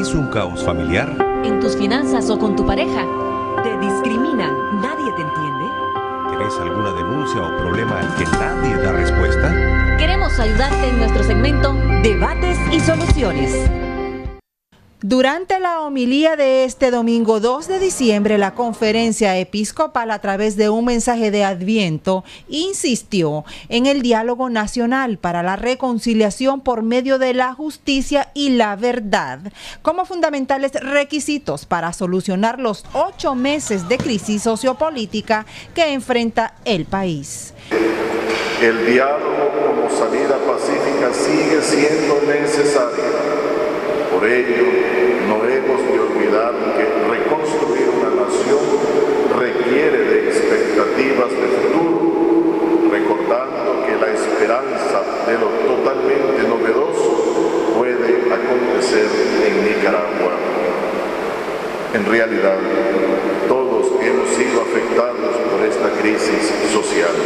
¿Vivís un caos familiar? ¿En tus finanzas o con tu pareja? ¿Te discriminan? ¿Nadie te entiende? ¿Tenés alguna denuncia o problema al que nadie da respuesta? Queremos ayudarte en nuestro segmento Debates y Soluciones. Durante la homilía de este domingo 2 de diciembre, la Conferencia Episcopal, a través de un mensaje de Adviento, insistió en el diálogo nacional para la reconciliación por medio de la justicia y la verdad como fundamentales requisitos para solucionar los 8 meses de crisis sociopolítica que enfrenta el país. El diálogo como salida pacífica sigue siendo necesario. Por ello, no hemos de olvidar que reconstruir una nación requiere de expectativas de futuro, recordando que la esperanza de lo totalmente novedoso puede acontecer en Nicaragua. En realidad, todos hemos sido afectados por esta crisis social.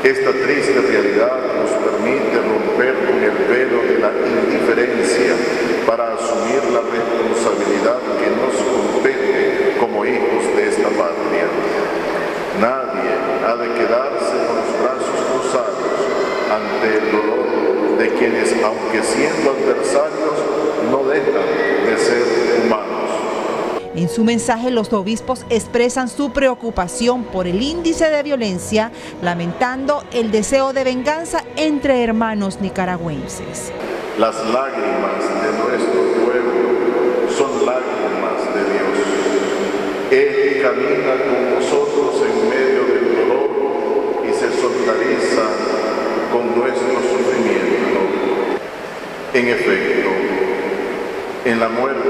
Esta triste realidad nos permite romper con el velo de la indiferencia para asumir la responsabilidad que nos compete como hijos de esta patria. Nadie ha de quedarse con los brazos cruzados ante el dolor de quienes, aunque siendo adversarios, no dejan de ser humanos. En su mensaje, los obispos expresan su preocupación por el índice de violencia, lamentando el deseo de venganza entre hermanos nicaragüenses. Las lágrimas de nuestro pueblo son lágrimas de Dios. Él camina con nosotros en medio del dolor y se solidariza con nuestro sufrimiento. En efecto, en la muerte,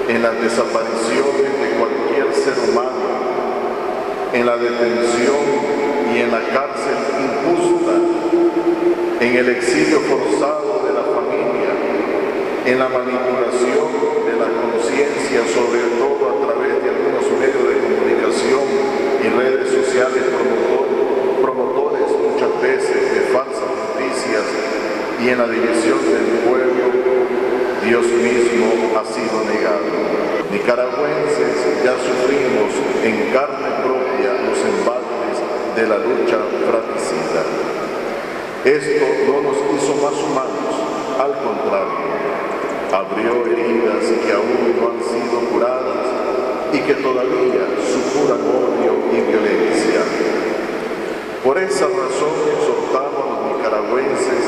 en las desapariciones de cualquier ser humano, en la detención y en la cárcel injusta, en el exilio forzado de la familia, en la manipulación de la conciencia, sobre todo a través de algunos medios de comunicación y redes sociales promotores muchas veces de falsas noticias, y en la división del pueblo, Dios mismo ha sido negado. Nicaragüenses ya sufrimos en carne propia los embates de la lucha fratricida. Esto no nos hizo más humanos, al contrario, abrió heridas que aún no han sido curadas y que todavía supuran odio y violencia. Por esa razón exhortamos a los nicaragüenses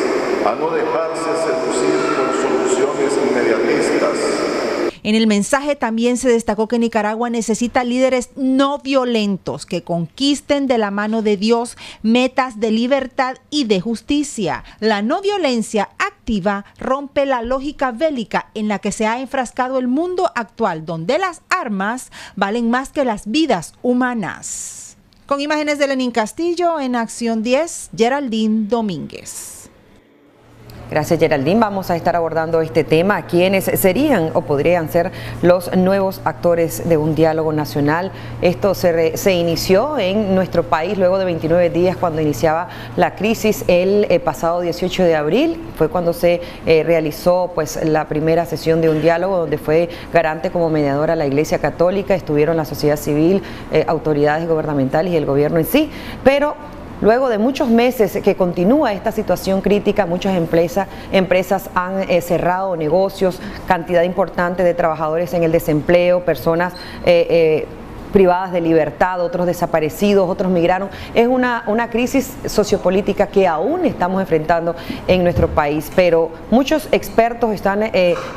a no dejarse seducir por soluciones inmediatistas. En el mensaje también se destacó que Nicaragua necesita líderes no violentos que conquisten de la mano de Dios metas de libertad y de justicia. La no violencia activa rompe la lógica bélica en la que se ha enfrascado el mundo actual, donde las armas valen más que las vidas humanas. Con imágenes de Lenín Castillo, en Acción 10, Geraldine Domínguez. Gracias, Geraldine. Vamos a estar abordando este tema, quiénes serían o podrían ser los nuevos actores de un diálogo nacional. Esto se inició en nuestro país luego de 29 días cuando iniciaba la crisis el pasado 18 de abril. Fue cuando se realizó pues la primera sesión de un diálogo donde fue garante como mediadora la Iglesia Católica, estuvieron la sociedad civil, autoridades gubernamentales y el gobierno en sí, pero luego de muchos meses que continúa esta situación crítica, muchas empresas han cerrado negocios, cantidad importante de trabajadores en el desempleo, personas privadas de libertad, otros desaparecidos, otros migraron. Es una crisis sociopolítica que aún estamos enfrentando en nuestro país, pero muchos expertos están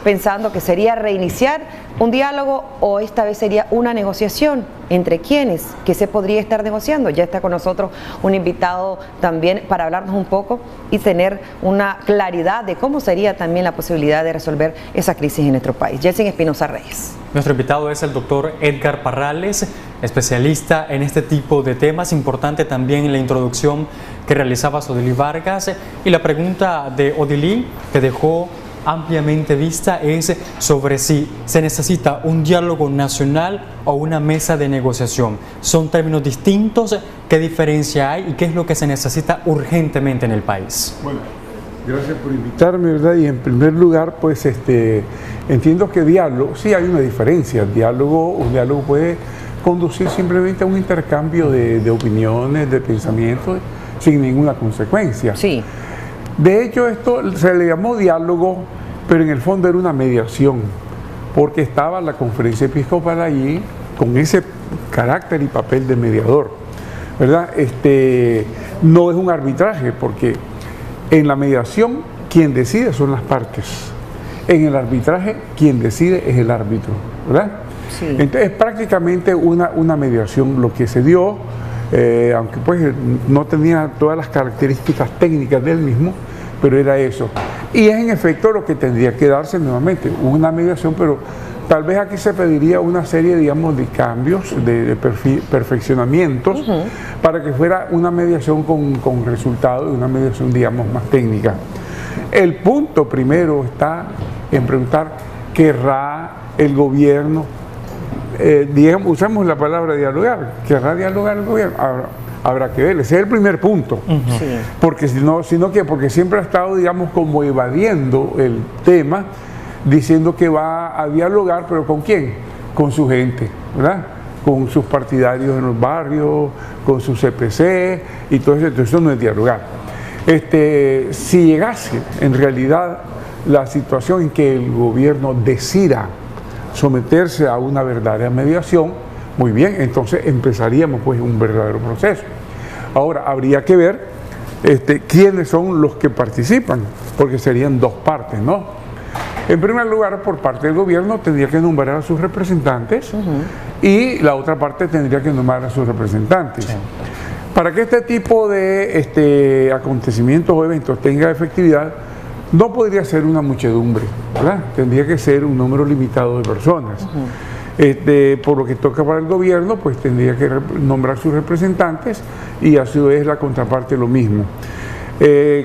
pensando que sería reiniciar un diálogo o esta vez sería una negociación. ¿Entre quiénes? ¿Qué se podría estar negociando? Ya está con nosotros un invitado también para hablarnos un poco y tener una claridad de cómo sería también la posibilidad de resolver esa crisis en nuestro país. Jelsin Espinosa Reyes. Nuestro invitado es el doctor Edgar Parrales, especialista en este tipo de temas. Importante también en la introducción que realizaba Odilí Vargas. Y la pregunta de Odilí, que dejó ampliamente vista, es sobre si se necesita un diálogo nacional o una mesa de negociación. ¿Son términos distintos? ¿Qué diferencia hay y qué es lo que se necesita urgentemente en el país? Bueno, Gracias por invitarme, ¿verdad? Y en primer lugar, pues entiendo que diálogo, sí hay una diferencia. Un diálogo puede conducir simplemente a un intercambio de opiniones, de pensamientos, sin ninguna consecuencia. Sí. De hecho, esto se le llamó diálogo, pero en el fondo era una mediación, porque estaba la conferencia episcopal allí con ese carácter y papel de mediador, ¿verdad? No es un arbitraje, porque en la mediación quien decide son las partes. En el arbitraje quien decide es el árbitro, ¿verdad? Sí. Entonces es prácticamente una mediación lo que se dio, aunque pues no tenía todas las características técnicas del mismo, pero era eso. Y es en efecto lo que tendría que darse nuevamente, una mediación, pero tal vez aquí se pediría una serie, digamos, de cambios, de perfeccionamientos, para que fuera una mediación con resultados, una mediación, digamos, más técnica. El punto primero está en preguntar, ¿querrá el gobierno, digamos, usamos la palabra dialogar, ¿querrá dialogar el gobierno? Habrá que ver, ese es el primer punto, sí. Porque porque siempre ha estado, digamos, como evadiendo el tema, diciendo que va a dialogar, pero ¿con quién? Con su gente, ¿verdad? Con sus partidarios en los barrios, con su CPC y todo eso. Entonces eso no es dialogar. Si llegase en realidad la situación en que el gobierno decida someterse a una verdadera mediación, muy bien, entonces empezaríamos pues un verdadero proceso. Ahora habría que ver quiénes son los que participan, porque serían dos partes, ¿no? En primer lugar, por parte del gobierno tendría que nombrar a sus representantes y la otra parte tendría que nombrar a sus representantes. Sí. Para que este tipo de acontecimientos o eventos tenga efectividad, no podría ser una muchedumbre, ¿verdad? Tendría que ser un número limitado de personas. Por lo que toca para el gobierno, pues tendría que nombrar sus representantes y a su vez la contraparte lo mismo.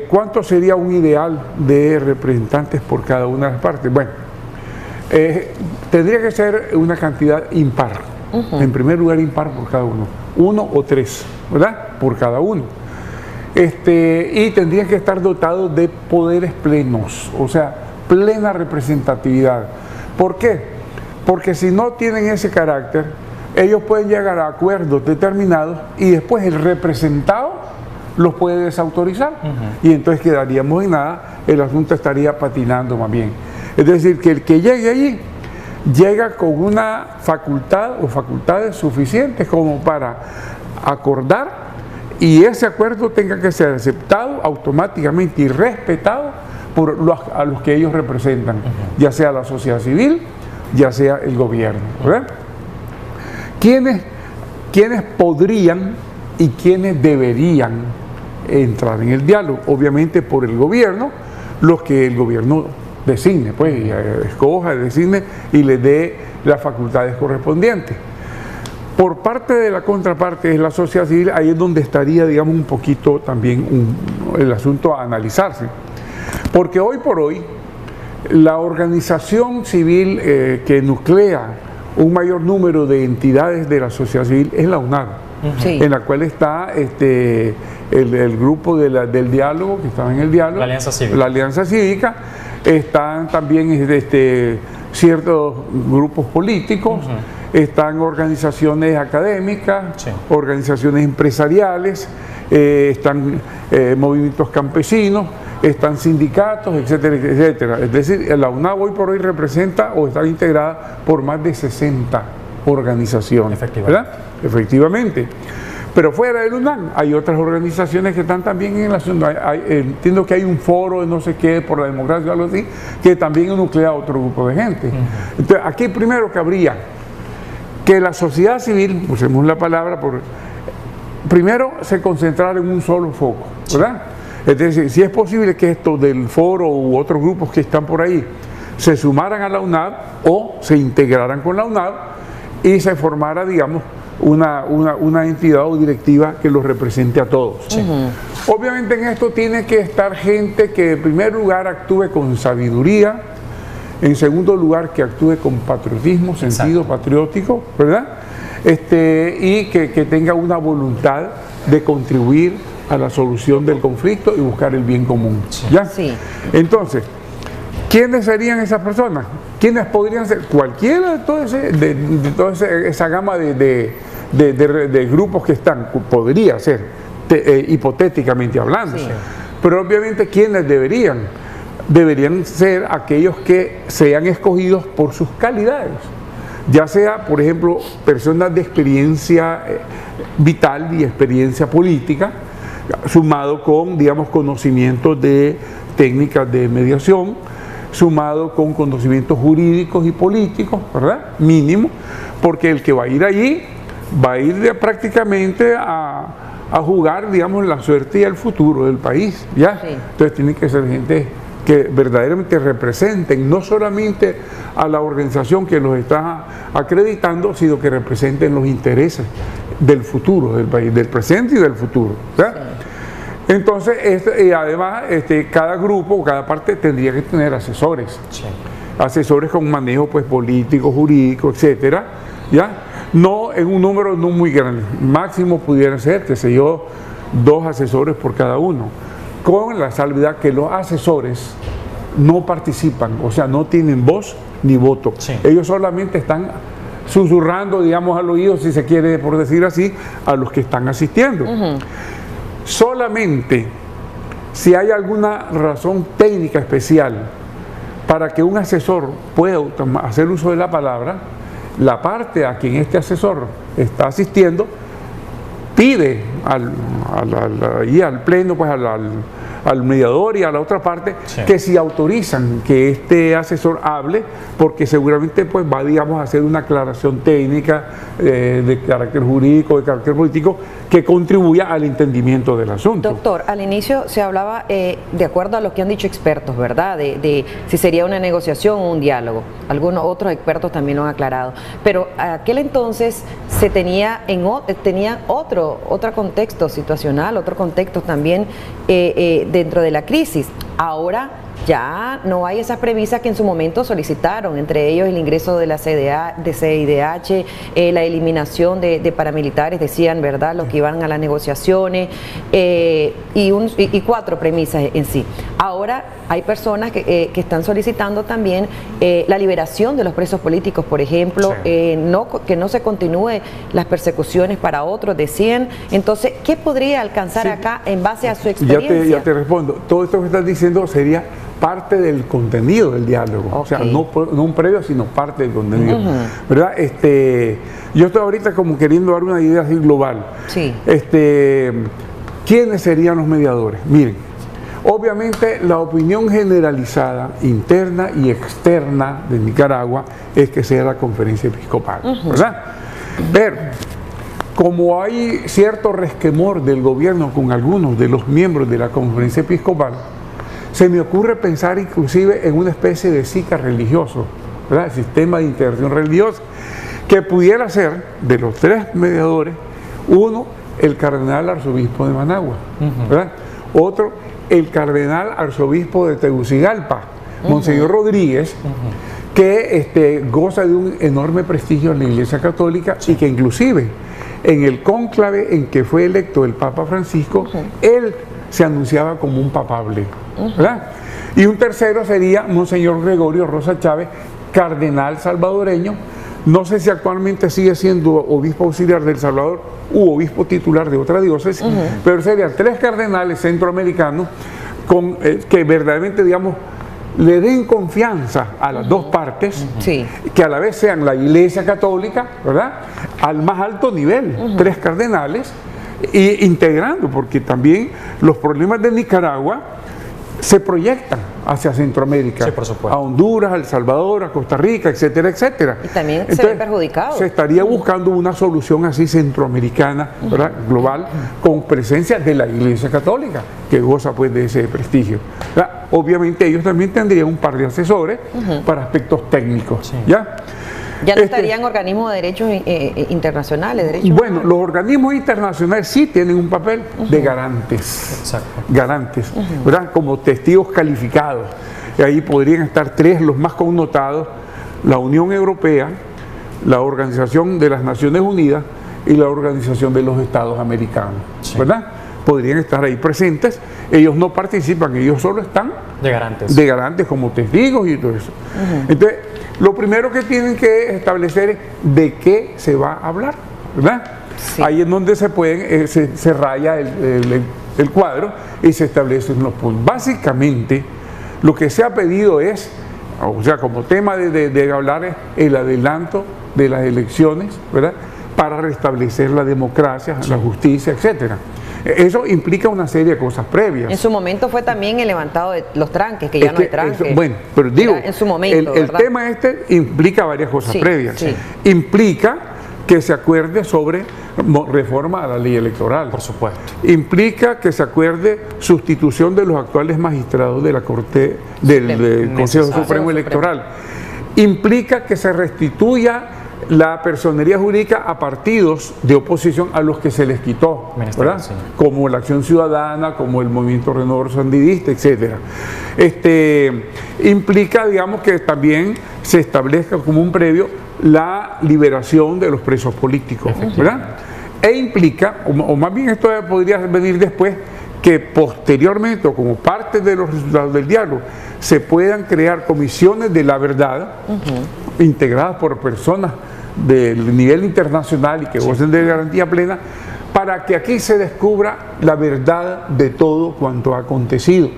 ¿Cuánto sería un ideal de representantes por cada una de las partes? Bueno, tendría que ser una cantidad impar. En primer lugar, impar por cada uno. 1 o 3, ¿verdad? Por cada uno. Y tendrían que estar dotados de poderes plenos, o sea, plena representatividad. ¿Por qué? Porque si no tienen ese carácter, ellos pueden llegar a acuerdos determinados y después el representado los puede desautorizar y entonces quedaríamos en nada, el asunto estaría patinando más bien. Es decir, que el que llegue allí llega con una facultad o facultades suficientes como para acordar y ese acuerdo tenga que ser aceptado automáticamente y respetado por a los que ellos representan, ya sea la sociedad civil, ya sea el gobierno, ¿verdad? ¿Quiénes podrían y quiénes deberían entrar en el diálogo? Obviamente por el gobierno, los que el gobierno designe, pues escoja, designe y le dé las facultades correspondientes. Por parte de la contraparte es la sociedad civil, ahí es donde estaría, digamos, un poquito también el asunto a analizarse. Porque hoy por hoy, la organización civil que nuclea un mayor número de entidades de la sociedad civil es la UNAD, en la cual está el grupo del diálogo, que estaba en el diálogo, la Alianza Cívica, están también ciertos grupos políticos, están organizaciones académicas, organizaciones empresariales, están movimientos campesinos, están sindicatos, etcétera, etcétera. Es decir, la UNAD hoy por hoy representa o está integrada por más de 60 organizaciones, ¿verdad? Efectivamente. Pero fuera del UNAD hay otras organizaciones que están también en la ciudad. Entiendo que hay un foro de no sé qué por la democracia o algo así, que también nuclea otro grupo de gente. Entonces, aquí primero que habría que la sociedad civil, usemos la palabra, primero se concentrara en un solo foco, ¿verdad? Es decir, si es posible que esto del foro u otros grupos que están por ahí se sumaran a la UNAD o se integraran con la UNAD y se formara, digamos, una entidad o directiva que los represente a todos. Obviamente en esto tiene que estar gente que en primer lugar actúe con sabiduría, en segundo lugar que actúe con patriotismo, sentido patriótico, ¿verdad? Y que tenga una voluntad de contribuir a la solución del conflicto y buscar el bien común. Sí. ¿Ya? Sí. Entonces, ¿quiénes serían esas personas? ¿Quiénes podrían ser? Cualquiera de toda esa gama de grupos que están, podría ser, hipotéticamente hablando. Sí. Pero obviamente, ¿quiénes deberían? Deberían ser aquellos que sean escogidos por sus calidades, ya sea, por ejemplo, personas de experiencia vital y experiencia política, sumado con, digamos, conocimientos de técnicas de mediación, sumado con conocimientos jurídicos y políticos, ¿verdad? Mínimo, porque el que va a ir allí va a ir prácticamente a jugar, digamos, la suerte y el futuro del país, ¿ya? Sí. Entonces tiene que ser gente que verdaderamente representen no solamente a la organización que los está acreditando, sino que representen los intereses del futuro del país, del presente y del futuro, ¿verdad? Sí. Entonces, además, cada grupo, cada parte tendría que tener asesores, Sí. asesores con manejo pues político, jurídico, etcétera, ¿ya? No en un número no muy grande, máximo pudiera ser, qué sé yo, 2 asesores por cada uno, con la salvedad que los asesores no participan, o sea, no tienen voz ni voto. Sí. Ellos solamente están susurrando, digamos, al oído, si se quiere por decir así, a los que están asistiendo. Solamente si hay alguna razón técnica especial para que un asesor pueda hacer uso de la palabra, la parte a quien este asesor está asistiendo pide al pleno, pues al mediador y a la otra parte, sí, que si autorizan que este asesor hable, porque seguramente pues va, digamos, a hacer una aclaración técnica de carácter jurídico, de carácter político, que contribuya al entendimiento del asunto. Doctor, al inicio se hablaba, de acuerdo a lo que han dicho expertos, ¿verdad?, de si sería una negociación o un diálogo. Algunos otros expertos también lo han aclarado. Pero a aquel entonces se tenía otro contexto situacional, otro contexto también dentro de la crisis. Ahora ya no hay esas premisas que en su momento solicitaron, entre ellos el ingreso de la CIDH, la eliminación de paramilitares, decían, ¿verdad?, los que iban a las negociaciones, y 4 premisas en sí. Ahora hay personas que están solicitando también la liberación de los presos políticos, por ejemplo, sí, que no se continúe las persecuciones para otros, decían. Entonces, ¿qué podría alcanzar, sí, acá en base a su experiencia? Ya te respondo. Todo esto que estás diciendo sería parte del contenido del diálogo, okay, o sea, no un previo, sino parte del contenido, ¿verdad? Yo estoy ahorita como queriendo dar una idea así global. Sí. ¿Quiénes serían los mediadores? Miren, obviamente la opinión generalizada, interna y externa de Nicaragua, es que sea la conferencia episcopal, ¿verdad? Pero como hay cierto resquemor del gobierno con algunos de los miembros de la conferencia episcopal, se me ocurre pensar inclusive en una especie de SICA religioso, ¿verdad?, sistema de integración religiosa, que pudiera ser, de los 3 mediadores, uno, el cardenal arzobispo de Managua, ¿verdad?, otro, el cardenal arzobispo de Tegucigalpa, Monseñor Rodríguez, que goza de un enorme prestigio en la Iglesia Católica, y que inclusive en el cónclave en que fue electo el Papa Francisco, él se anunciaba como un papable, ¿verdad? Y un tercero sería Monseñor Gregorio Rosa Chávez, cardenal salvadoreño. No sé si actualmente sigue siendo obispo auxiliar de El Salvador u obispo titular de otra diócesis, pero serían 3 cardenales centroamericanos que verdaderamente, digamos, le den confianza a las 2 partes, sí, que a la vez sean la Iglesia Católica, ¿verdad?, al más alto nivel, 3 cardenales, y integrando, porque también los problemas de Nicaragua se proyectan hacia Centroamérica, sí, por supuesto, a Honduras, a El Salvador, a Costa Rica, etcétera, etcétera. Y también entonces, se ven perjudicados. Se estaría buscando una solución así centroamericana, ¿verdad?, global, con presencia de la Iglesia Católica, que goza pues de ese prestigio, ¿verdad? Obviamente ellos también tendrían un par de asesores para aspectos técnicos, sí, ¿ya? Ya no estarían organismos de derechos internacionales, derechos bueno, humanos. los organismos internacionales sí tienen un papel de garantes. Exacto. Garantes, ¿verdad?, como testigos calificados. Y ahí podrían estar 3, los más connotados: la Unión Europea, la Organización de las Naciones Unidas y la Organización de los Estados Americanos, sí, ¿verdad? podrían estar ahí presentes. Ellos no participan, ellos solo están de garantes como testigos y todo eso. Entonces, lo primero que tienen que establecer es de qué se va a hablar, ¿verdad? Sí. Ahí es donde se raya el cuadro y se establecen los puntos. Básicamente, lo que se ha pedido es, o sea, como tema de hablar es el adelanto de las elecciones, ¿verdad?, para restablecer la democracia, la justicia, etcétera. Eso implica una serie de cosas previas. En su momento fue también el levantado de los tranques, que ya no hay tranques. Bueno, pero digo, en su momento, el tema implica varias cosas previas. Sí. Implica que se acuerde sobre reforma a la ley electoral. Por supuesto. Implica que se acuerde sustitución de los actuales magistrados de la Corte del Consejo Supremo Electoral. Implica que se restituya la personería jurídica a partidos de oposición a los que se les quitó, ¿verdad? Sí. Como la Acción Ciudadana, como el Movimiento Renovador Sandinista, etcétera. Implica, digamos, que también se establezca como un previo la liberación de los presos políticos, ¿verdad? E implica, o más bien esto podría venir después, que posteriormente, o como parte de los resultados del diálogo, se puedan crear comisiones de la verdad integradas por personas del nivel internacional y que gocen de garantía plena, para que aquí se descubra la verdad de todo cuanto ha acontecido.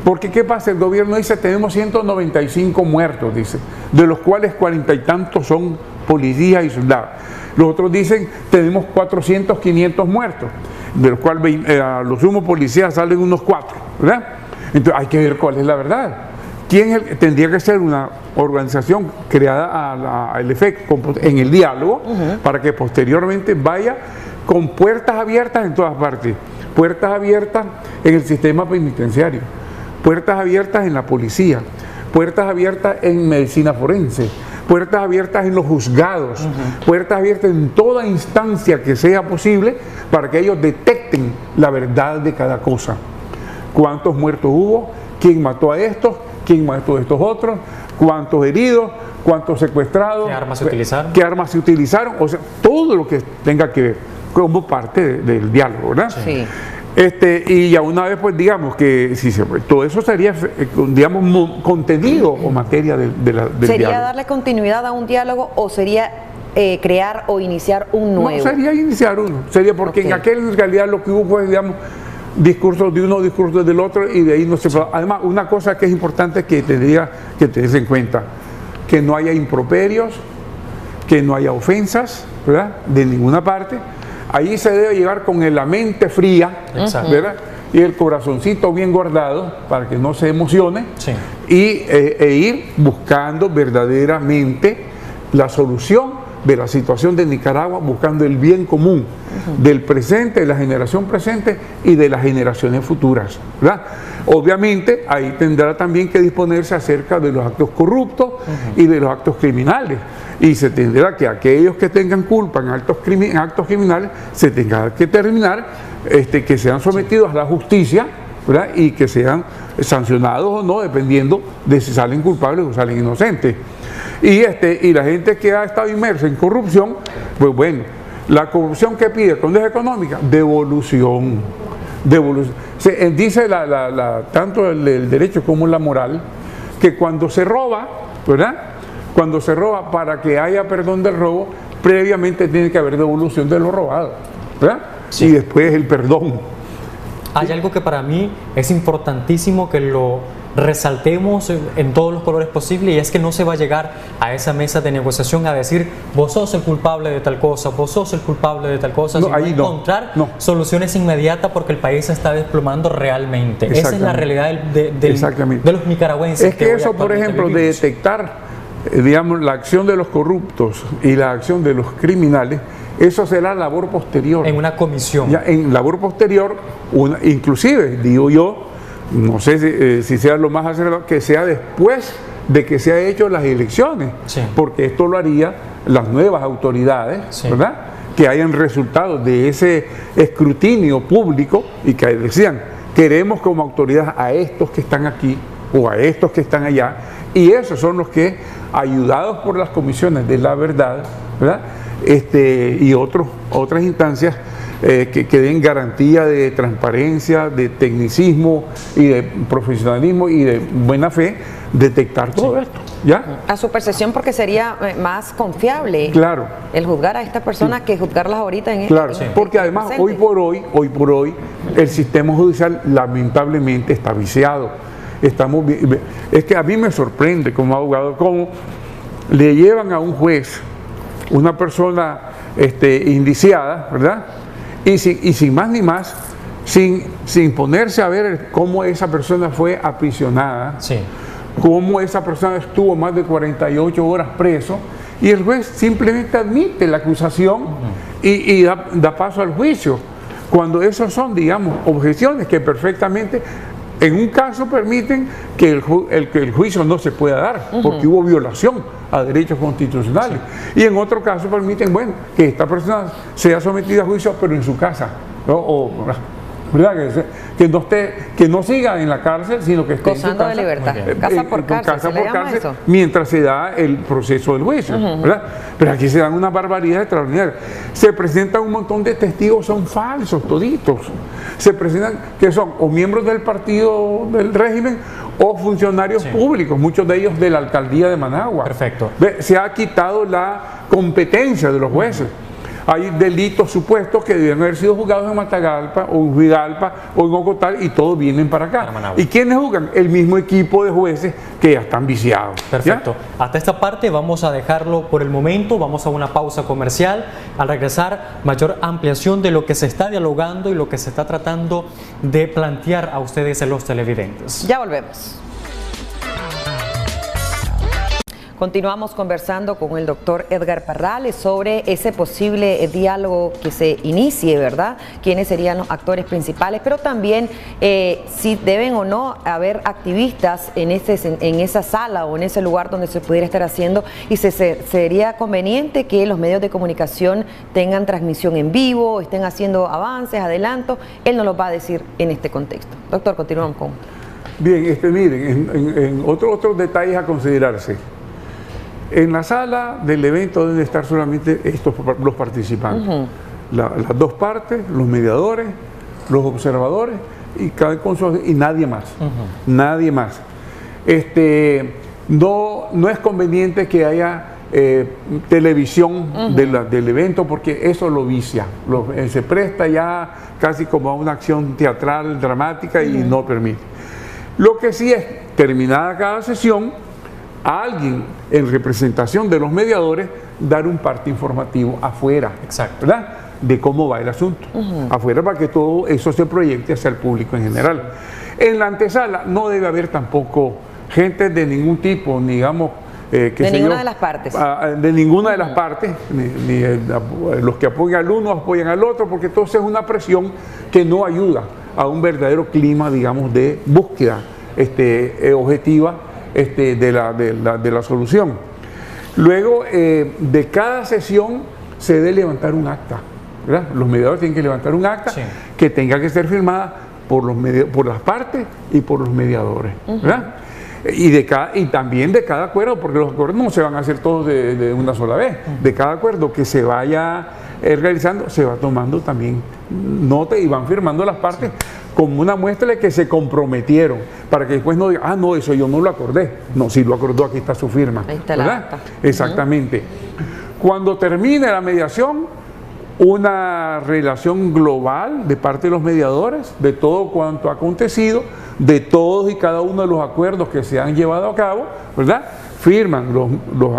Porque ¿qué pasa? El gobierno dice, tenemos 195 muertos, dice, de los cuales 40 y tantos son policías y soldados. Los otros dicen, tenemos 400, 500 muertos, de los cuales a los sumos policías salen unos 4, ¿verdad? Entonces hay que ver cuál es la verdad. Tendría que ser una organización creada al efecto en el diálogo, para que posteriormente vaya con puertas abiertas en todas partes. Puertas abiertas en el sistema penitenciario, puertas abiertas en la policía, puertas abiertas en medicina forense, puertas abiertas en los juzgados, puertas abiertas en toda instancia que sea posible, para que ellos detecten la verdad de cada cosa. ¿Cuántos muertos hubo? ¿Quién mató a estos? ¿Quién mató a estos otros? ¿Cuántos heridos? ¿Cuántos secuestrados? ¿Qué armas se utilizaron? ¿Qué armas se utilizaron? O sea, todo lo que tenga que ver como parte del diálogo, ¿verdad? Sí. Y ya una vez, pues, digamos que todo eso sería, digamos, contenido o materia del diálogo. ¿Sería darle continuidad a un diálogo o sería crear o iniciar un nuevo? No, sería iniciar uno. Sería porque en aquel, en realidad, lo que hubo fue, digamos, discursos de uno, discursos del otro, y de ahí no se puede. Además, una cosa que es importante que tendría que tenerse en cuenta, que no haya improperios, que no haya ofensas, ¿verdad?, de ninguna parte. Ahí se debe llevar con la mente fría, ¿verdad?, y el corazoncito bien guardado para que no se emocione, e ir buscando verdaderamente la solución de la situación de Nicaragua, buscando el bien común del presente, de la generación presente y de las generaciones futuras, ¿verdad? Obviamente ahí tendrá también que disponerse acerca de los actos corruptos y de los actos criminales, y se tendrá que aquellos que tengan culpa en actos criminales se tenga que terminar, que sean sometidos a la justicia, ¿verdad?, y que sean sancionados o no, dependiendo de si salen culpables o salen inocentes. Y la gente que ha estado inmersa en corrupción, pues bueno, la corrupción que pide condena económica, devolución. Dice tanto el derecho como la moral, que cuando se roba, ¿verdad?, cuando se roba, para que haya perdón del robo, previamente tiene que haber devolución de lo robado, ¿verdad? Sí. Y después el perdón. Hay algo que para mí es importantísimo que lo resaltemos en todos los colores posibles, y es que no se va a llegar a esa mesa de negociación a decir, vos sos el culpable de tal cosa, vos sos el culpable de tal cosa, sino encontrar soluciones inmediatas, porque el país se está desplomando realmente. Esa es la realidad de los nicaragüenses. Es que eso, por ejemplo, de detectar, digamos, la acción de los corruptos y la acción de los criminales, eso será labor posterior. En una comisión. Ya, en labor posterior, inclusive, digo yo, no sé si sea lo más acertado, que sea después de que se han hecho las elecciones, porque esto lo haría las nuevas autoridades, ¿verdad?, que hayan resultado de ese escrutinio público y que decían, queremos como autoridad a estos que están aquí o a estos que están allá, y esos son los que, ayudados por las comisiones de la verdad, ¿verdad?, y otras instancias, que den garantía de transparencia, de tecnicismo y de profesionalismo y de buena fe, detectar todo esto. ¿Ya? A su percepción, porque sería más confiable el juzgar a estas personas que juzgarlas ahorita en Claro, porque además hoy por hoy el sistema judicial lamentablemente está viciado. Es que a mí me sorprende como abogado cómo le llevan a un juez una persona indiciada, ¿verdad? Y sin más ni más, sin ponerse a ver cómo esa persona fue aprisionada, cómo esa persona estuvo más de 48 horas preso, y el juez simplemente admite la acusación y da paso al juicio, cuando esos son, digamos, objeciones que perfectamente en un caso permiten que el juicio no se pueda dar porque hubo violación a derechos constitucionales, y en otro caso permiten, bueno, que esta persona sea sometida a juicio pero en su casa, ¿no? ¿Verdad? Que no siga en la cárcel, sino que esté gozando en su casa, de libertad, casa por cárcel, eso? Mientras se da el proceso del juicio, ¿verdad? Pero aquí se dan una barbaridad extraordinaria. Se presentan un montón de testigos, son falsos toditos. Se presentan que son o miembros del partido del régimen o funcionarios públicos, muchos de ellos de la alcaldía de Managua. Perfecto. Se ha quitado la competencia de los jueces. Hay delitos supuestos que deben haber sido juzgados en Matagalpa o en Huigalpa o en Ocotal, y todos vienen para acá. ¿Y quiénes juzgan? El mismo equipo de jueces que ya están viciados. Perfecto. ¿Ya? Hasta esta parte vamos a dejarlo por el momento, vamos a una pausa comercial. Al regresar, mayor ampliación de lo que se está dialogando y lo que se está tratando de plantear a ustedes, en los televidentes. Ya volvemos. Continuamos conversando con el doctor Edgar Parrales sobre ese posible diálogo que se inicie, ¿verdad? ¿Quiénes serían los actores principales? Pero también si deben o no haber activistas en esa sala o en ese lugar donde se pudiera estar haciendo, y sería conveniente que los medios de comunicación tengan transmisión en vivo, estén haciendo avances, adelantos. Él nos lo va a decir en este contexto. Doctor, continuamos con... Bien, miren, en otros detalles a considerarse. En la sala del evento deben estar solamente los participantes, las dos partes, los mediadores, los observadores y nadie más. Nadie más. No es conveniente que haya televisión del evento, porque eso lo vicia, se presta ya casi como a una acción teatral, dramática, y no permite. Lo que sí es, terminada cada sesión, a alguien en representación de los mediadores dar un parte informativo afuera, ¿verdad? De cómo va el asunto, afuera, para que todo eso se proyecte hacia el público en general. En la antesala no debe haber tampoco gente de ningún tipo, digamos, de ninguna de las partes. De ninguna de las partes, ni los que apoyan al uno apoyan al otro, porque entonces es una presión que no ayuda a un verdadero clima, digamos, de búsqueda objetiva de la solución. Luego, de cada sesión se debe levantar un acta, ¿verdad? Los mediadores tienen que levantar un acta que tenga que ser firmada por las partes y por los mediadores, ¿verdad? Y también de cada acuerdo, porque los acuerdos no se van a hacer todos de una sola vez. De cada acuerdo que se vaya realizando, se va tomando también nota y van firmando las partes como una muestra de que se comprometieron, para que después no digan, no, eso yo no lo acordé. No, si lo acordó, aquí está su firma. Ahí está, ¿verdad? Exactamente. Cuando termine la mediación, una relación global de parte de los mediadores, de todo cuanto ha acontecido, de todos y cada uno de los acuerdos que se han llevado a cabo, ¿verdad? Firman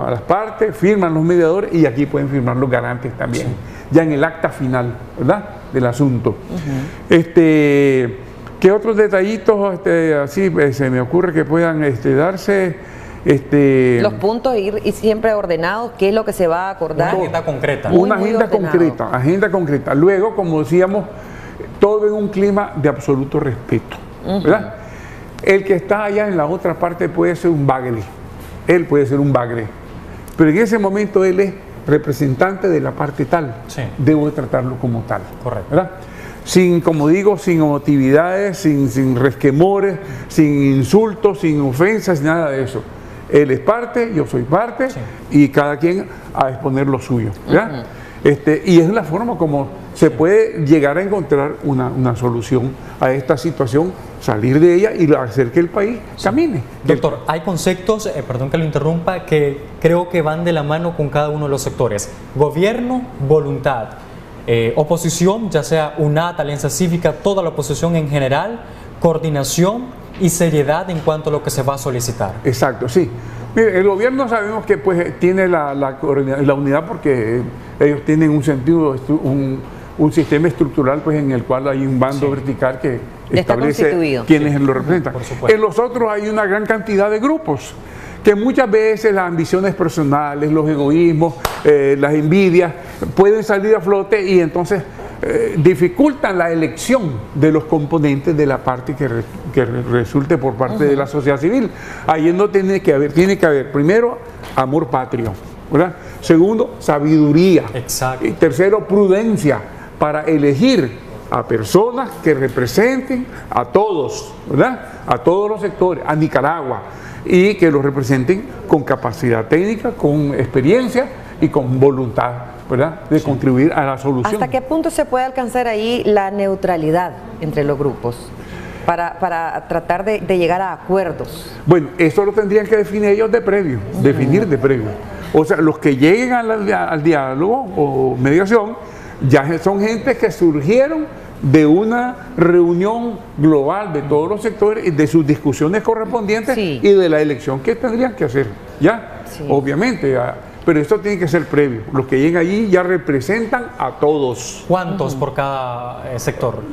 a las partes, firman los mediadores, y aquí pueden firmar los garantes también, ya en el acta final, ¿verdad?, del asunto. ¿Qué otros detallitos así se me ocurre que puedan darse? Los puntos y siempre ordenados, ¿qué es lo que se va a acordar? Una agenda concreta. Una agenda concreta. Luego, como decíamos, todo en un clima de absoluto respeto, ¿verdad? El que está allá en la otra parte puede ser un bagre, él puede ser un bagre, pero en ese momento él es representante de la parte tal, debo tratarlo como tal. Correcto. ¿Verdad? Como digo, sin emotividades, sin resquemores, sin insultos, sin ofensas, nada de eso. Él es parte, yo soy parte, y cada quien a exponer lo suyo, ¿verdad? Y es la forma como se puede llegar a encontrar una solución a esta situación, salir de ella y hacer que el país camine. Doctor, hay conceptos, perdón que lo interrumpa, que creo que van de la mano con cada uno de los sectores. Gobierno, voluntad. Oposición, ya sea UNAT, Alianza Cívica, toda la oposición en general, coordinación y seriedad en cuanto a lo que se va a solicitar. Exacto, sí. Mire, el gobierno sabemos que pues tiene la unidad porque ellos tienen un sentido, un sistema estructural pues en el cual hay un bando vertical que establece quienes lo representan. En los otros hay una gran cantidad de grupos que muchas veces las ambiciones personales, los egoísmos, las envidias pueden salir a flote y entonces dificultan la elección de los componentes de la parte que resulte por parte de la sociedad civil. Ahí no tiene que haber primero amor patrio, ¿verdad? Segundo, sabiduría. Exacto. Y tercero, prudencia para elegir a personas que representen a todos, ¿verdad? A todos los sectores, a Nicaragua, y que los representen con capacidad técnica, con experiencia y con voluntad, ¿verdad?, de contribuir a la solución. ¿Hasta qué punto se puede alcanzar ahí la neutralidad entre los grupos para tratar de llegar a acuerdos? Bueno, eso lo tendrían que definir ellos de previo, definir de previo. O sea, los que lleguen al diálogo o mediación ya son gente que surgieron de una reunión global de todos los sectores y de sus discusiones correspondientes y de la elección que tendrían que hacer, ¿ya? Obviamente, pero esto tiene que ser previo. Los que lleguen allí ya representan a todos. ¿Cuántos por cada sector?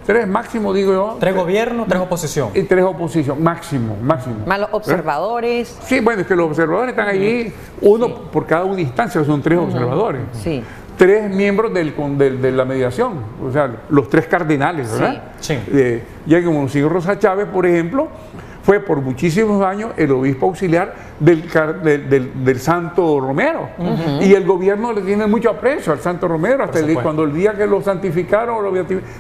Tres máximo, digo yo. 3 gobiernos, 3 oposición. Y 3 oposición, máximo. Más los observadores. Sí, bueno, es que los observadores están allí, uno por cada una instancia, son 3 observadores. Sí. 3 miembros de la mediación, o sea, los 3 cardenales, ¿verdad? Sí. Ya como el señor Rosa Chávez, por ejemplo, fue por muchísimos años el obispo auxiliar del Santo Romero. Y el gobierno le tiene mucho aprecio al Santo Romero, hasta cuando el día que lo santificaron,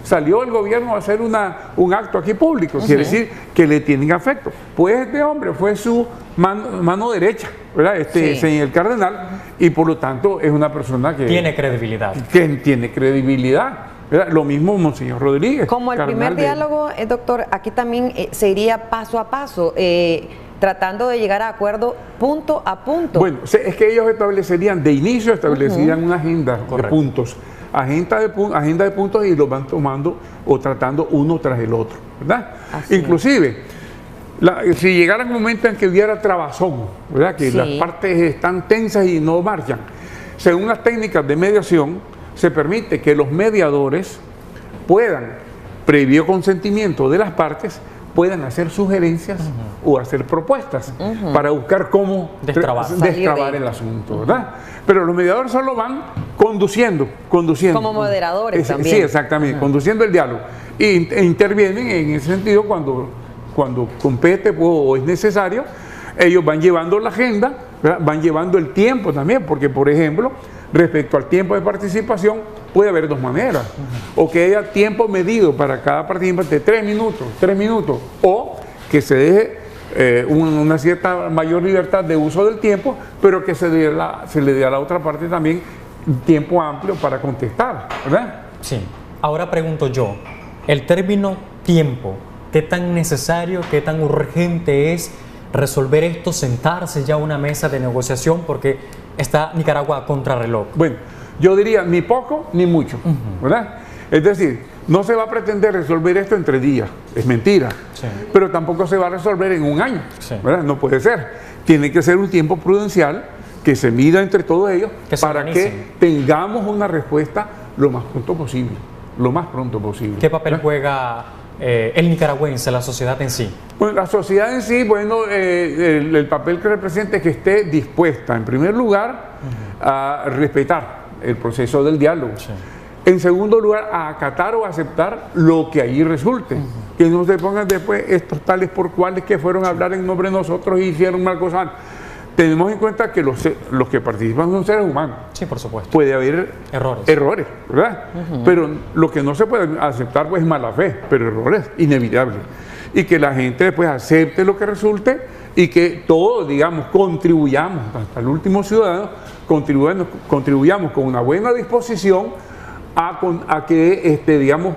salió el gobierno a hacer un acto aquí público, quiere decir que le tienen afecto. Pues este hombre fue su mano derecha, ¿verdad? Señor cardenal, y por lo tanto es una persona que tiene credibilidad. Que tiene credibilidad. ¿Verdad? Lo mismo Monseñor Rodríguez. Como el primer diálogo, doctor, aquí también se iría paso a paso, tratando de llegar a acuerdo punto a punto. Bueno, es que ellos establecerían una agenda de puntos, agenda de puntos, y los van tomando o tratando uno tras el otro, ¿verdad? Inclusive, si llegara un momento en que hubiera trabazón, ¿verdad?, que las partes están tensas y no marchan, según las técnicas de mediación, se permite que los mediadores puedan, previo consentimiento de las partes, puedan hacer sugerencias o hacer propuestas para buscar cómo destrabar el asunto, ¿verdad? Pero los mediadores solo van conduciendo. Como moderadores también. Sí, exactamente, conduciendo el diálogo. E intervienen en ese sentido cuando compete o es necesario. Ellos van llevando la agenda, ¿verdad?, van llevando el tiempo también, porque, por ejemplo, respecto al tiempo de participación, puede haber 2 maneras. O que haya tiempo medido para cada participante, 3 minutos, o que se deje una cierta mayor libertad de uso del tiempo, pero que se le dé a la otra parte también tiempo amplio para contestar, ¿verdad? Sí. Ahora pregunto yo, el término tiempo, ¿qué tan necesario, qué tan urgente es resolver esto, sentarse ya a una mesa de negociación, porque está Nicaragua a contrarreloj? Bueno, yo diría ni poco ni mucho, ¿verdad? Es decir, no se va a pretender resolver esto en 3 días, es mentira, pero tampoco se va a resolver en 1 año, ¿verdad? No puede ser. Tiene que ser un tiempo prudencial que se mida entre todos ellos para que tengamos una respuesta lo más pronto posible, ¿Qué papel juega el nicaragüense, la sociedad en sí? Bueno, la sociedad en sí, bueno, el papel que representa es que esté dispuesta, en primer lugar, a respetar el proceso del diálogo. En segundo lugar, a acatar o aceptar lo que ahí resulte. Que no se pongan después estos tales por cuales que fueron a hablar en nombre de nosotros y hicieron mal cosa. Tenemos en cuenta que los que participan son seres humanos. Sí, por supuesto. Puede haber errores, ¿verdad? Pero lo que no se puede aceptar pues es mala fe, pero errores inevitables. Y que la gente después acepte lo que resulte y que todos, digamos, contribuyamos, hasta el último ciudadano, contribuyamos con una buena disposición a que, digamos,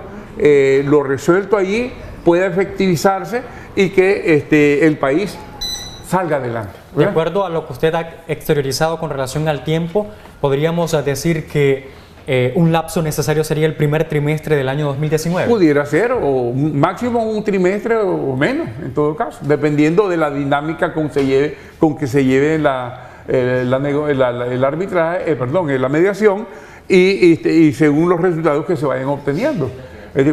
lo resuelto allí pueda efectivizarse y que el país salga adelante. De acuerdo a lo que usted ha exteriorizado con relación al tiempo, podríamos decir que un lapso necesario sería el primer trimestre del año 2019. Pudiera ser, o máximo un trimestre o menos, en todo caso, dependiendo de la dinámica con que se lleve el arbitraje, la mediación, y según los resultados que se vayan obteniendo.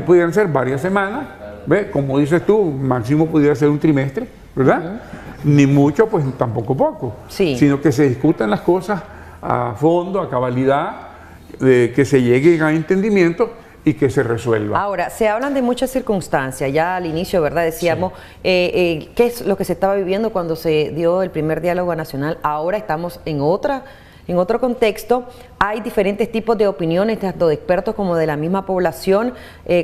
Pudieran ser varias semanas, ¿ves? Como dices tú, máximo pudiera ser un trimestre, ¿verdad? Ni mucho, pues tampoco poco, sino que se discutan las cosas a fondo, a cabalidad, que se lleguen a entendimiento y que se resuelva. Ahora, se hablan de muchas circunstancias, ya al inicio, ¿verdad? Decíamos, ¿qué es lo que se estaba viviendo cuando se dio el primer diálogo nacional? Ahora estamos en otro contexto. Hay diferentes tipos de opiniones, tanto de expertos como de la misma población.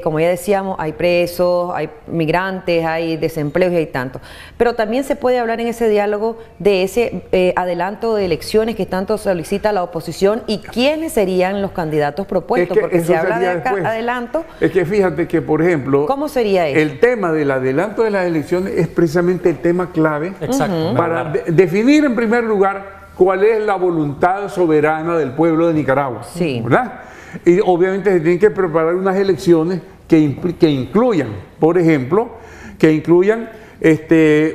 Como ya decíamos, hay presos, hay migrantes, hay desempleos y hay tanto. Pero también se puede hablar en ese diálogo de ese adelanto de elecciones que tanto solicita la oposición y quiénes serían los candidatos propuestos, porque se habla de adelanto. Es que fíjate que, por ejemplo, ¿cómo sería eso? El tema del adelanto de las elecciones es precisamente el tema clave para definir en primer lugar cuál es la voluntad soberana del pueblo de Nicaragua, ¿verdad? Y obviamente se tienen que preparar unas elecciones que incluyan, por ejemplo,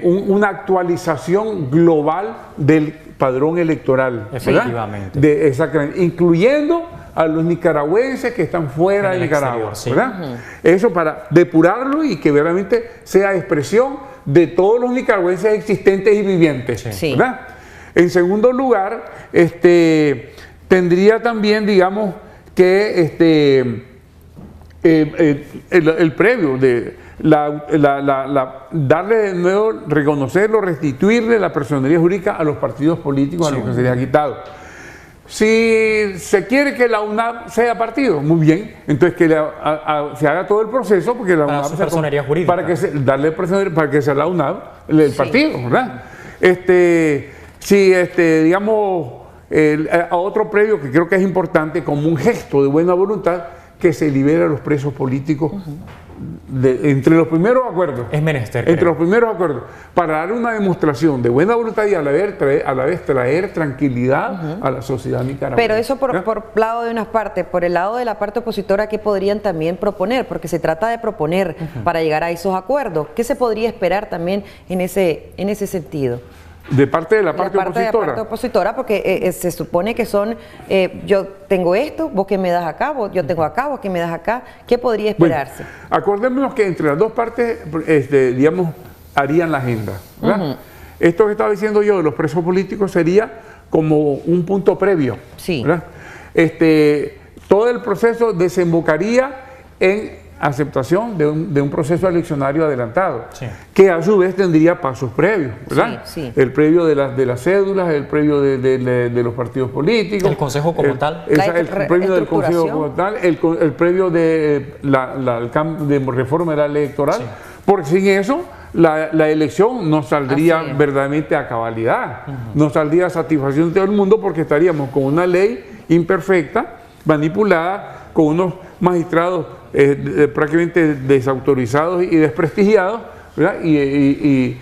una actualización global del padrón electoral, efectivamente, exactamente, incluyendo a los nicaragüenses que están fuera de Nicaragua, ¿verdad? Eso para depurarlo y que verdaderamente sea expresión de todos los nicaragüenses existentes y vivientes, ¿verdad? En segundo lugar, tendría también, digamos, que el previo de darle de nuevo, reconocerlo, restituirle la personería jurídica a los partidos políticos a los que se les ha quitado. Si se quiere que la UNAP sea partido, muy bien, entonces que se haga todo el proceso porque la UNAP personería jurídica, para que sea la UNAP el partido, ¿verdad? Digamos, a otro previo que creo que es importante, como un gesto de buena voluntad, que se libere a los presos políticos entre los primeros acuerdos. Es menester. Entre los primeros acuerdos, para dar una demostración de buena voluntad y a la vez traer tranquilidad a la sociedad nicaragüense. Pero eso por lado de unas partes, por el lado de la parte opositora, ¿qué podrían también proponer? Porque se trata de proponer para llegar a esos acuerdos. ¿Qué se podría esperar también en ese sentido? De parte de la parte opositora. De la parte opositora, porque se supone que son, yo tengo esto, vos que me das acá, yo tengo acá, vos que me das acá. ¿Qué podría esperarse? Bueno, acordémonos que entre las dos partes, digamos, harían la agenda, ¿verdad? Esto que estaba diciendo yo de los presos políticos sería como un punto previo, ¿verdad? Todo el proceso desembocaría en aceptación de un proceso eleccionario adelantado, que a su vez tendría pasos previos, ¿verdad? El previo de las cédulas, el previo de los partidos políticos, el Consejo como tal, el previo del Consejo como tal, el previo de de reforma de la ley electoral, porque sin eso la elección no saldría verdaderamente a cabalidad, no saldría a satisfacción de todo el mundo, porque estaríamos con una ley imperfecta, manipulada, con unos magistrados prácticamente desautorizados y desprestigiados, ¿verdad? Y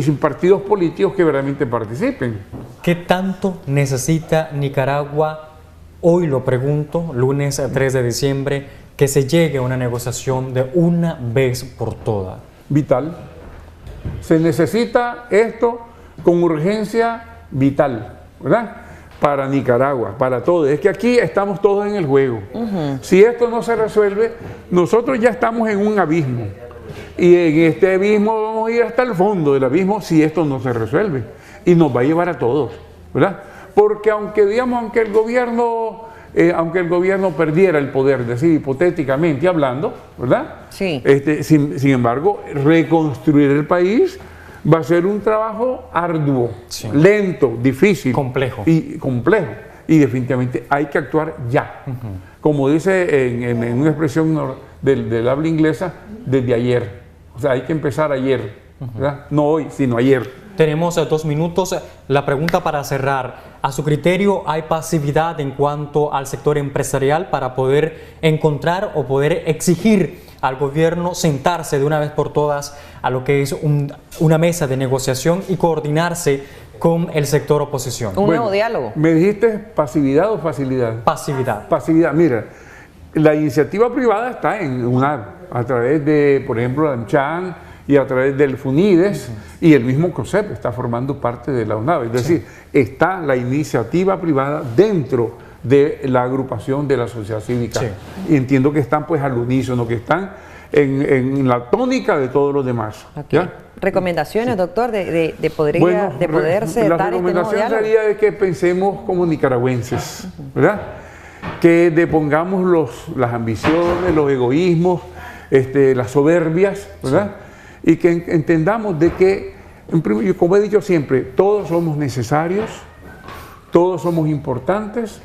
sin partidos políticos que verdaderamente participen. ¿Qué tanto necesita Nicaragua, hoy lo pregunto, lunes 3 de diciembre, que se llegue a una negociación de una vez por todas? Vital. Se necesita esto con urgencia vital, ¿verdad? Para Nicaragua, para todos. Es que aquí estamos todos en el juego. Si esto no se resuelve, nosotros ya estamos en un abismo. Y en este abismo vamos a ir hasta el fondo del abismo si esto no se resuelve. Y nos va a llevar a todos, ¿verdad? Porque aunque el gobierno perdiera el poder, decir, hipotéticamente hablando, ¿verdad? Sin embargo, reconstruir el país va a ser un trabajo arduo, lento, difícil, complejo. Y definitivamente hay que actuar ya. Como dice en una expresión del habla inglesa, desde ayer. O sea, hay que empezar ayer, ¿verdad? No hoy, sino ayer. Tenemos 2 minutos. La pregunta para cerrar. A su criterio, ¿hay pasividad en cuanto al sector empresarial para poder encontrar o poder exigir al gobierno sentarse de una vez por todas a lo que es una mesa de negociación y coordinarse con el sector oposición? Un nuevo diálogo. ¿Me dijiste pasividad o facilidad? Pasividad. Pasividad, mira, la iniciativa privada está en UNAV, a través de, por ejemplo, la ANCHAN y a través del FUNIDES, y el mismo COSEP está formando parte de la UNAV. Es decir, está la iniciativa privada dentro de la agrupación de la sociedad cívica. Y entiendo que están pues al unísono, que están en la tónica de todos los demás. ¿Ya? ¿Recomendaciones, doctor, de poderse la dar este nuevo recomendación diálogo? sería de que pensemos como nicaragüenses, ¿verdad? Que depongamos las ambiciones, los egoísmos, las soberbias, ¿verdad? Y que entendamos de que, como he dicho siempre, todos somos necesarios, todos somos importantes,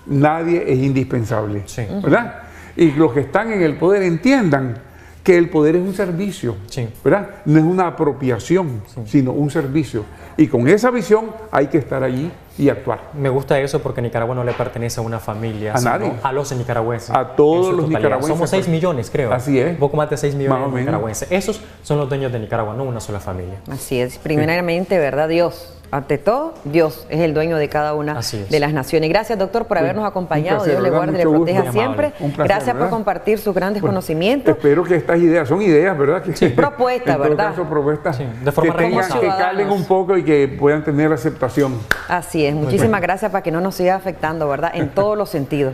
nadie es indispensable, ¿verdad? Y los que están en el poder entiendan que el poder es un servicio, ¿verdad? No es una apropiación, sino un servicio. Y con esa visión hay que estar allí y actuar. Me gusta eso porque Nicaragua no le pertenece a una familia, a nadie, a los nicaragüenses. A todos los nicaragüenses. Somos 6 millones, creo. Así es. Poco más de 6 millones de nicaragüenses. Esos son los dueños de Nicaragua, no una sola familia. Así es. Primeramente, ¿verdad? Dios. Ante todo, Dios es el dueño de cada una de las naciones. Gracias, doctor, por habernos acompañado. Placer, Dios le guarde y le proteja siempre. Placer, gracias por compartir sus grandes conocimientos. Espero que estas ideas, son ideas, ¿verdad? Que, propuestas, ¿verdad? Caso, propuestas de forma que calen un poco y que puedan tener aceptación. Así es. Muchísimas gracias para que no nos siga afectando, ¿verdad? En todos los sentidos.